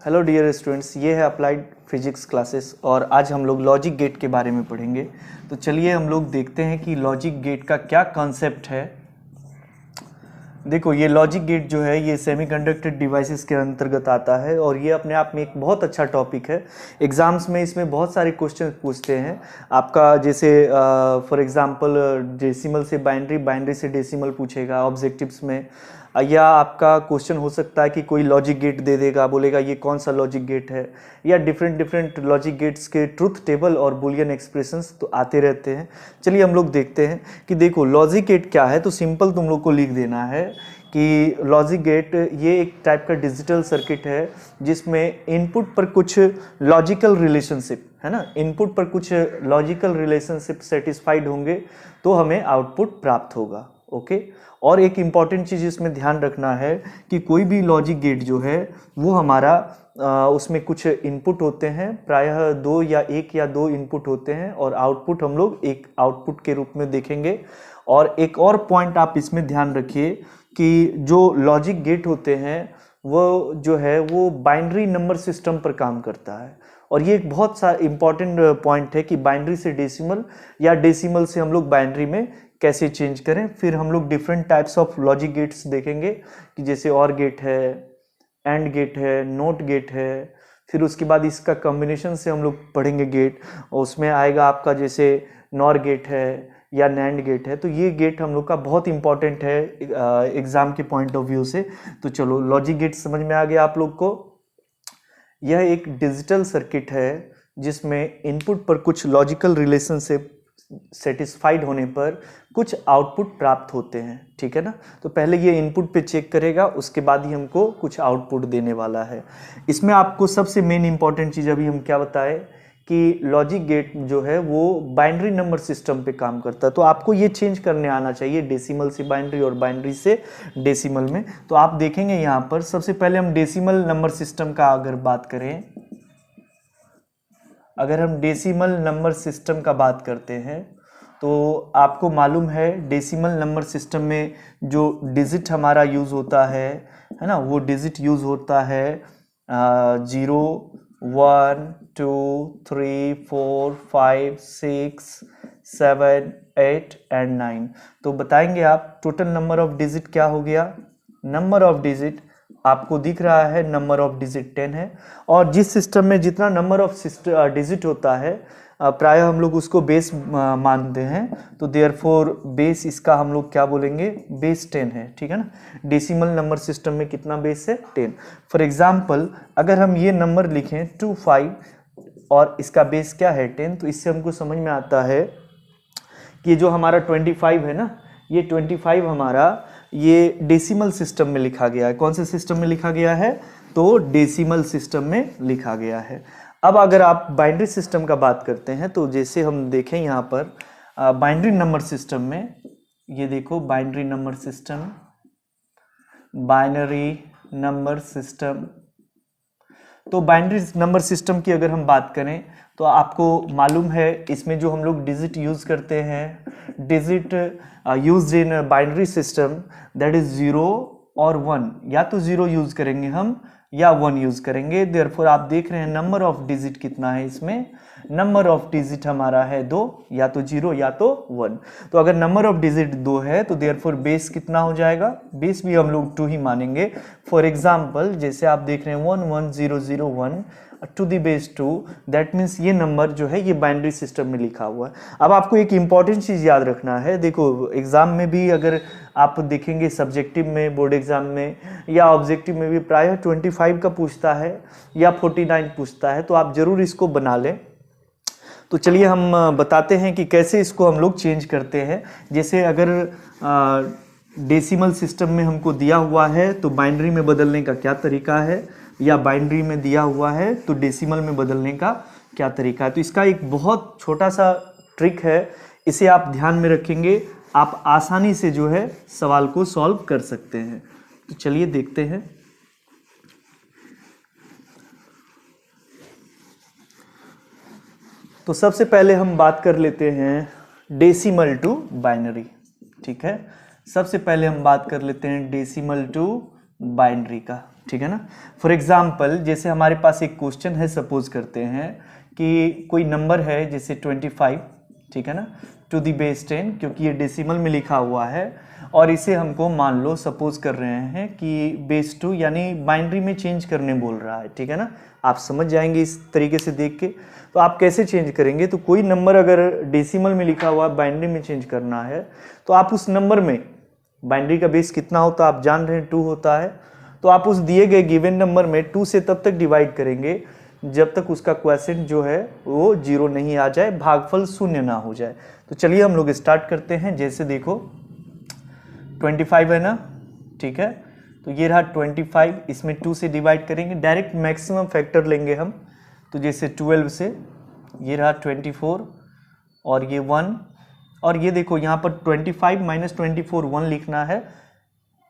Hello dear students, ये है applied physics classes और आज हम लोग लॉजिक गेट के बारे में पढ़ेंगे। तो चलिए हम लोग देखते हैं कि लॉजिक गेट का क्या कॉन्सेप्ट है। देखो, ये लॉजिक गेट जो है ये सेमीकंडक्टर डिवाइसेस के अंतर्गत आता है और ये अपने आप में एक बहुत अच्छा टॉपिक है। एग्जाम्स में इसमें बहुत सारे क्वेश्चन पूछते हैं आपका, जैसे फॉर एग्जांपल डेसिमल से बाइनरी, बाइनरी से डेसिमल पूछेगा ऑब्जेक्टिव्स में, या आपका क्वेश्चन हो सकता है कि कोई लॉजिक गेट दे देगा, बोलेगा ये कौन सा लॉजिक गेट है, या डिफरेंट डिफरेंट लॉजिक गेट्स के ट्रुथ टेबल और बुलियन एक्सप्रेशंस तो आते रहते हैं। चलिए हम लोग देखते हैं कि देखो लॉजिक गेट क्या है। तो सिंपल तुम लोग को लिख देना है कि लॉजिक गेट ये एक टाइप का डिजिटल सर्किट है जिसमें इनपुट पर कुछ लॉजिकल रिलेशनशिप है ना, इनपुट पर कुछ लॉजिकल रिलेशनशिप सेटिस्फाइड होंगे तो हमें आउटपुट प्राप्त होगा। ओके। और एक इम्पॉर्टेंट चीज़ इसमें ध्यान रखना है कि कोई भी लॉजिक गेट जो है वो हमारा उसमें कुछ इनपुट होते हैं, प्रायः दो या दो इनपुट होते हैं और आउटपुट हम लोग एक आउटपुट के रूप में देखेंगे। और एक और पॉइंट आप इसमें ध्यान रखिए कि जो लॉजिक गेट होते हैं वो जो है वो बाइनरी नंबर सिस्टम पर काम करता है। और ये एक बहुत सा इम्पॉर्टेंट पॉइंट है कि बाइनरी से डेसिमल या डेसिमल से हम लोग बाइनरी में कैसे चेंज करें। फिर हम लोग different types of logic gates देखेंगे कि जैसे और गेट है, एंड गेट है, नोट गेट है। फिर उसके बाद इसका कॉम्बिनेशन से हम लोग पढ़ेंगे गेट, और उसमें आएगा आपका जैसे नॉर गेट है या नैंड गेट है। तो ये गेट हम लोग का बहुत इंपॉर्टेंट है एग्जाम के पॉइंट ऑफ व्यू से। तो चलो लॉजिक गेट समझ में आ गया आप लोग को। यह एक डिजिटल सर्किट है जिसमें इनपुट पर कुछ लॉजिकल रिलेशनशिप सेटिस्फाइड होने पर कुछ आउटपुट प्राप्त होते हैं। ठीक है ना। तो पहले ये इनपुट पे चेक करेगा, उसके बाद ही हमको कुछ आउटपुट देने वाला है। इसमें आपको सबसे मेन इंपॉर्टेंट चीज़ अभी हम क्या बताएं कि लॉजिक गेट जो है वो बाइनरी नंबर सिस्टम पे काम करता है। तो आपको ये चेंज करने आना चाहिए डेसिमल से बाइनरी और बाइनरी से डेसिमल में। तो आप देखेंगे यहाँ पर सबसे पहले हम डेसिमल नंबर सिस्टम का अगर बात करें, अगर हम डेसिमल नंबर सिस्टम का बात करते हैं तो आपको मालूम है डेसिमल नंबर सिस्टम में जो डिजिट हमारा यूज़ होता है ना, वो डिजिट यूज़ होता है 0, 1, 2, 3, 4, 5, 6, 7, 8 एंड 9। तो बताएंगे आप टोटल नंबर ऑफ डिजिट क्या हो गया। नंबर ऑफ डिजिट आपको दिख रहा है, नंबर ऑफ डिजिट 10 है। और जिस सिस्टम में जितना नंबर ऑफ डिजिट होता है प्राय हम लोग उसको बेस मानते हैं। तो देयरफॉर बेस इसका हम लोग क्या बोलेंगे, बेस 10 है। ठीक है ना। डेसिमल नंबर सिस्टम में कितना बेस है, 10। फॉर एग्जाम्पल अगर हम ये नंबर लिखें 25 और इसका बेस क्या है 10, तो इससे हमको समझ में आता है कि जो हमारा 25 है ना, ये 25 हमारा ये डेसिमल सिस्टम में लिखा गया है। कौन से सिस्टम में लिखा गया है, तो डेसिमल सिस्टम में लिखा गया है। अब अगर आप बाइनरी सिस्टम का बात करते हैं तो जैसे हम देखें यहाँ पर बाइनरी नंबर सिस्टम में, ये देखो binary number system, binary number system. तो बाइनरी नंबर सिस्टम की अगर हम बात करें तो आपको मालूम है इसमें जो हम लोग डिजिट यूज़ करते हैं, digit used in binary system that is 0 और 1, या तो 0 यूज़ करेंगे हम या 1 यूज़ करेंगे। देयरफॉर आप देख रहे हैं नंबर ऑफ डिजिट कितना है इसमें, नंबर ऑफ डिजिट हमारा है 2, या तो 0 या तो 1। तो अगर नंबर ऑफ डिजिट 2 है तो देयरफॉर बेस कितना हो जाएगा, बेस भी हम लोग 2 ही मानेंगे। फॉर एग्जाम्पल जैसे आप देख रहे हैं 11001 to the base 2, that means ये नंबर जो है ये बाइनरी सिस्टम में लिखा हुआ है। अब आपको एक इंपॉर्टेंट चीज़ याद रखना है, देखो एग्जाम में भी अगर आप देखेंगे सब्जेक्टिव में, बोर्ड एग्जाम में या ऑब्जेक्टिव में भी प्रायः 25 का पूछता है या 49 पूछता है, तो आप जरूर इसको बना लें। तो चलिए हम बताते हैं कि कैसे इसको हम लोग चेंज करते हैं। जैसे अगर डेसिमल सिस्टम में हमको दिया हुआ है तो बाइनरी में बदलने का क्या तरीका है, या बाइनरी में दिया हुआ है तो डेसिमल में बदलने का क्या तरीका है। तो इसका एक बहुत छोटा सा ट्रिक है, इसे आप ध्यान में रखेंगे, आप आसानी से जो है सवाल को सॉल्व कर सकते हैं। तो चलिए देखते हैं। तो सबसे पहले हम बात कर लेते हैं डेसिमल टू बाइनरी। ठीक है, सबसे पहले हम बात कर लेते हैं डेसिमल टू बाइनरी का, ठीक है ना। फॉर एग्जाम्पल जैसे हमारे पास एक क्वेश्चन है, सपोज करते हैं कि कोई नंबर है जैसे 25, ठीक है ना, टू दी बेस 10, क्योंकि ये डेसिमल में लिखा हुआ है और इसे हमको मान लो सपोज कर रहे हैं कि बेस 2 यानी बाइनरी में चेंज करने बोल रहा है, ठीक है ना। आप समझ जाएंगे इस तरीके से देख के। तो आप कैसे चेंज करेंगे, तो कोई नंबर अगर डेसिमल में लिखा हुआ बाइनरी में चेंज करना है तो आप उस नंबर में, बाइनरी का बेस कितना होता है आप जान रहे हैं, 2 होता है, तो आप उस दिए गए गिवन नंबर में 2 से तब तक डिवाइड करेंगे जब तक उसका क्वोशिएंट जो है वो 0 नहीं आ जाए, भागफल शून्य ना हो जाए। तो चलिए हम लोग स्टार्ट करते हैं। जैसे देखो 25 है ना, ठीक है, तो ये रहा 25, इसमें 2 से डिवाइड करेंगे, डायरेक्ट मैक्सिमम फैक्टर लेंगे हम, तो जैसे 12 से, ये रहा 24 और ये 1, और ये देखो यहाँ पर 25 माइनस 24 1 लिखना है।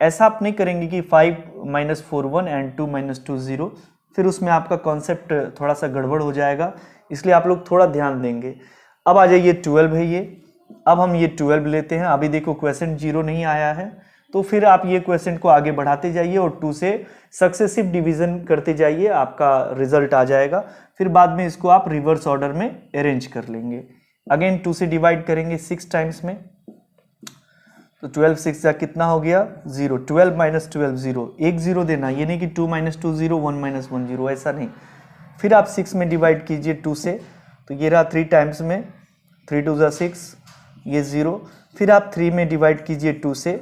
ऐसा आप नहीं करेंगे कि 5 माइनस 4 1 एंड 2 माइनस 2 0, फिर उसमें आपका कॉन्सेप्ट थोड़ा सा गड़बड़ हो जाएगा, इसलिए आप लोग थोड़ा ध्यान देंगे। अब आ जाइए 12 है ये, अब हम ये 12 लेते हैं। अभी देखो क्वोशिएंट 0 नहीं आया है, तो फिर आप ये क्वोशिएंट को आगे बढ़ाते जाइए और 2 से सक्सेसिव डिवीजन करते जाइए, आपका रिजल्ट आ जाएगा। फिर बाद में इसको आप रिवर्स ऑर्डर में अरेंज कर लेंगे। अगेन 2 से डिवाइड करेंगे 6 टाइम्स में, तो 12 6 का कितना हो गया 0, 12 माइनस 12 0, एक 0 देना, ये नहीं कि 2 माइनस 2 0, 1 माइनस 1 0, ऐसा नहीं। फिर आप 6 में डिवाइड कीजिए 2 से, तो ये रहा 3 टाइम्स में, 3 2 ज़ा 6, ये 0। फिर आप 3 में डिवाइड कीजिए 2 से,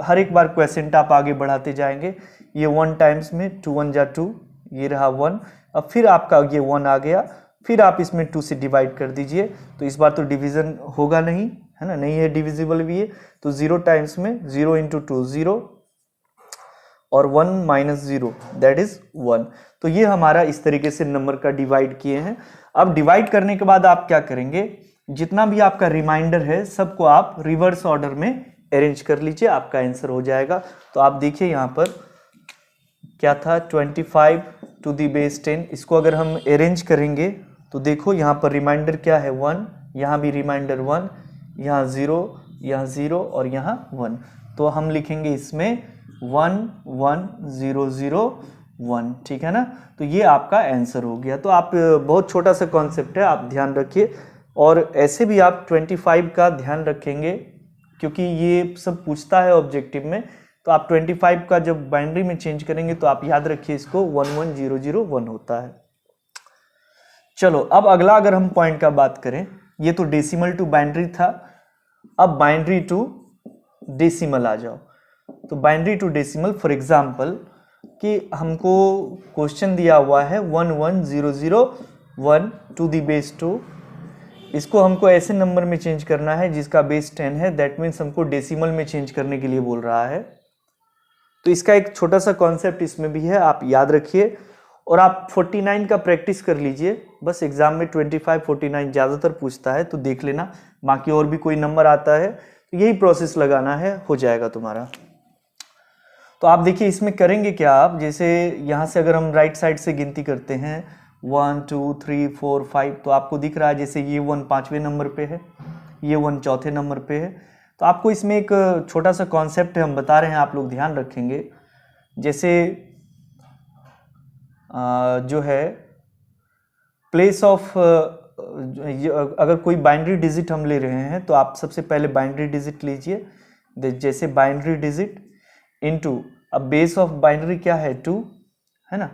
हर एक बार क्वोशिएंट आप आगे बढ़ाते जाएंगे, ये 1 टाइम्स में, 2 1 ज़ा 2, ये रहा 1। अब फिर आपका ये 1 आ गया, फिर आप इसमें 2 से डिवाइड कर दीजिए, तो इस बार तो डिवीजन होगा नहीं, है ना, नहीं है, डिविजिबल भी है, तो 0 टाइम्स में 0 इंटू 2 0 और 1 माइनस 0 दैट इज 1। तो ये हमारा इस तरीके से नंबर का डिवाइड किए हैं। अब डिवाइड करने के बाद आप क्या करेंगे, जितना भी आपका रिमाइंडर है सबको आप रिवर्स ऑर्डर में अरेंज कर लीजिए, आपका आंसर हो जाएगा। तो आप देखिए यहाँ पर क्या था, 25 टू दी बेस 10, इसको अगर हम अरेंज करेंगे तो देखो यहाँ पर रिमाइंडर क्या है 1, यहाँ भी रिमाइंडर 1, यहाँ 0, यहाँ 0 और यहाँ 1, तो हम लिखेंगे इसमें 1 1 0 0 1, ठीक है ना। तो ये आपका आंसर हो गया। तो आप, बहुत छोटा सा कॉन्सेप्ट है, आप ध्यान रखिए। और ऐसे भी आप 25 का ध्यान रखेंगे क्योंकि ये सब पूछता है ऑब्जेक्टिव में, तो आप 25 का जब बाइनरी में चेंज करेंगे तो आप याद रखिए इसको 1 1 0 0 1 होता है। चलो अब अगला अगर हम पॉइंट का बात करें, ये तो डेसिमल टू बाइनरी था, अब बाइनरी टू डेसिमल आ जाओ। तो binary to decimal, for example कि हमको क्वेश्चन दिया हुआ है 1 1 0 0 1 टू दी बेस 2, इसको हमको ऐसे नंबर में चेंज करना है जिसका बेस 10 है, दैट मीन्स हमको डेसिमल में चेंज करने के लिए बोल रहा है। तो इसका एक छोटा सा कॉन्सेप्ट इसमें भी है, आप याद रखिए। और आप 49 का प्रैक्टिस कर लीजिए, बस एग्जाम में 25 49 ज़्यादातर पूछता है, तो देख लेना, बाकी और भी कोई नंबर आता है तो यही प्रोसेस लगाना है, हो जाएगा तुम्हारा। तो आप देखिए इसमें करेंगे क्या, आप जैसे यहाँ से अगर हम राइट साइड से गिनती करते हैं 1 2 3 4 5, तो आपको दिख रहा है जैसे ये 1 5वें नंबर पे है, ये 1 चौथे नंबर पे है। तो आपको इसमें एक छोटा सा कॉन्सेप्ट है, हम बता रहे हैं, आप लोग ध्यान रखेंगे। जैसे जो है प्लेस ऑफ, अगर कोई बाइनरी डिजिट हम ले रहे हैं तो आप सबसे पहले बाइनरी डिजिट लीजिए, जैसे बाइनरी डिजिट इनटू, अब बेस ऑफ बाइनरी क्या है 2, है ना,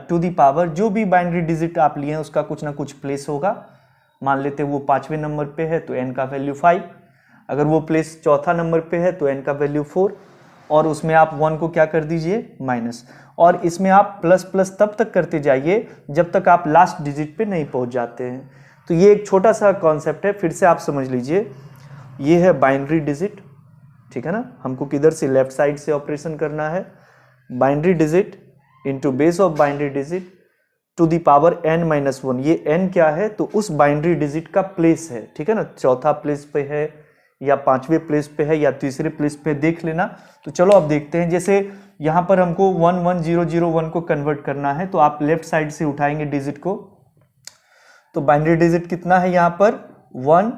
टू दी पावर, जो भी बाइनरी डिजिट आप लिए हैं उसका कुछ ना कुछ प्लेस होगा। मान लेते हैं वो 5वें नंबर पे है तो n का वैल्यू 5, अगर वो प्लेस चौथा नंबर पे है तो n का वैल्यू 4, और उसमें आप 1 को क्या कर दीजिए माइनस, और इसमें आप प्लस प्लस तब तक करते जाइए जब तक आप लास्ट डिजिट पे नहीं पहुंच जाते हैं। तो ये एक छोटा सा कॉन्सेप्ट है, फिर से आप समझ लीजिए। ये है बाइनरी डिजिट, ठीक है ना, हमको किधर से, लेफ्ट साइड से ऑपरेशन करना है। Binary digit into base of binary digit to the power n minus 1, ये n क्या है, तो उस बाइनरी डिजिट का प्लेस है, ठीक है ना, चौथा प्लेस पे है या 5वें प्लेस पे है या तीसरे प्लेस पे, देख लेना। तो चलो अब देखते हैं, जैसे यहाँ पर हमको 1 1 0 0 1 को कन्वर्ट करना है, तो आप लेफ्ट साइड से उठाएंगे डिजिट को, तो बाइनरी डिजिट कितना है यहाँ पर 1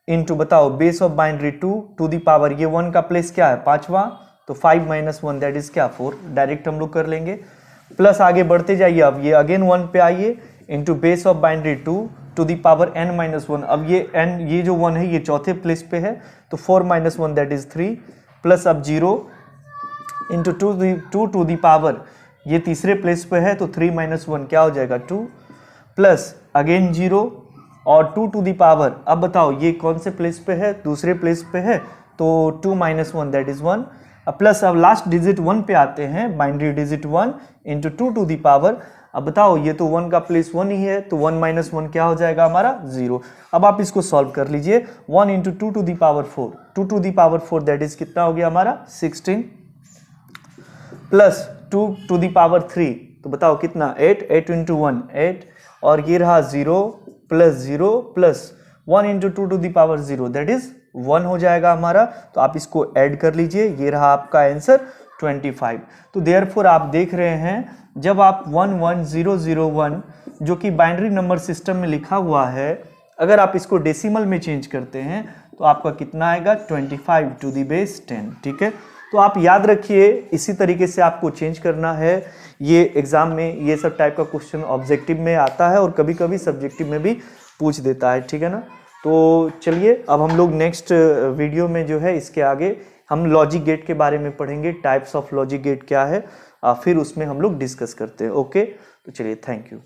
इंटू, बताओ base of binary 2 to the power, ये 1 का प्लेस क्या है 5वां, तो 5 माइनस 1 दैट इज क्या 4, डायरेक्ट हम लोग कर लेंगे। प्लस आगे बढ़ते जाइए, अब ये अगेन 1 पे आइए, into base of binary 2 to the power n minus 1। अब ये n, ये जो 1 है ये चौथे प्लेस पे है, तो 4 माइनस 1 दैट इज 3, प्लस अब 0 इंटू 2 टू द पावर, ये तीसरे प्लेस पे है, तो 3 माइनस 1 क्या हो जाएगा 2, प्लस अगेन 0 और 2 टू द पावर, अब बताओ ये कौन से प्लेस पे है, दूसरे प्लेस पे है, तो 2 माइनस 1 दैट इज 1, प्लस अब लास्ट डिजिट 1 पे आते हैं, binary digit 1 into 2 to the power. अब बताओ ये तो 1 का प्लेस 1 ही है, तो 1 माइनस 1 क्या हो जाएगा हमारा 0। अब आप इसको सॉल्व कर लीजिए, 1 into 2 to the power 4, 2 to the power 4 that is कितना हो गया हमारा 16, प्लस 2 टू द पावर 3, तो बताओ कितना 8, 8 इंटू 1 8, और ये रहा 0 plus 0 plus 1 into 2 to the power 0 that is 1 हो जाएगा हमारा। तो आप इसको ऐड कर लीजिए, ये रहा आपका आंसर 25। तो देयरफॉर आप देख रहे हैं जब आप 11001 जो कि बाइनरी नंबर सिस्टम में लिखा हुआ है, अगर आप इसको डेसिमल में चेंज करते हैं तो आपका कितना आएगा 25 टू द बेस 10। ठीक है, तो आप याद रखिए इसी तरीके से आपको चेंज करना है। ये एग्जाम में ये सब टाइप का क्वेश्चन ऑब्जेक्टिव में आता है और कभी कभी सब्जेक्टिव में भी पूछ देता है। ठीक है ना, तो चलिए अब हम लोग नेक्स्ट वीडियो में जो है इसके आगे हम लॉजिक गेट के बारे में पढ़ेंगे, टाइप्स ऑफ लॉजिक गेट क्या है, फिर उसमें हम लोग डिस्कस करते हैं। ओके, तो चलिए थैंक यू।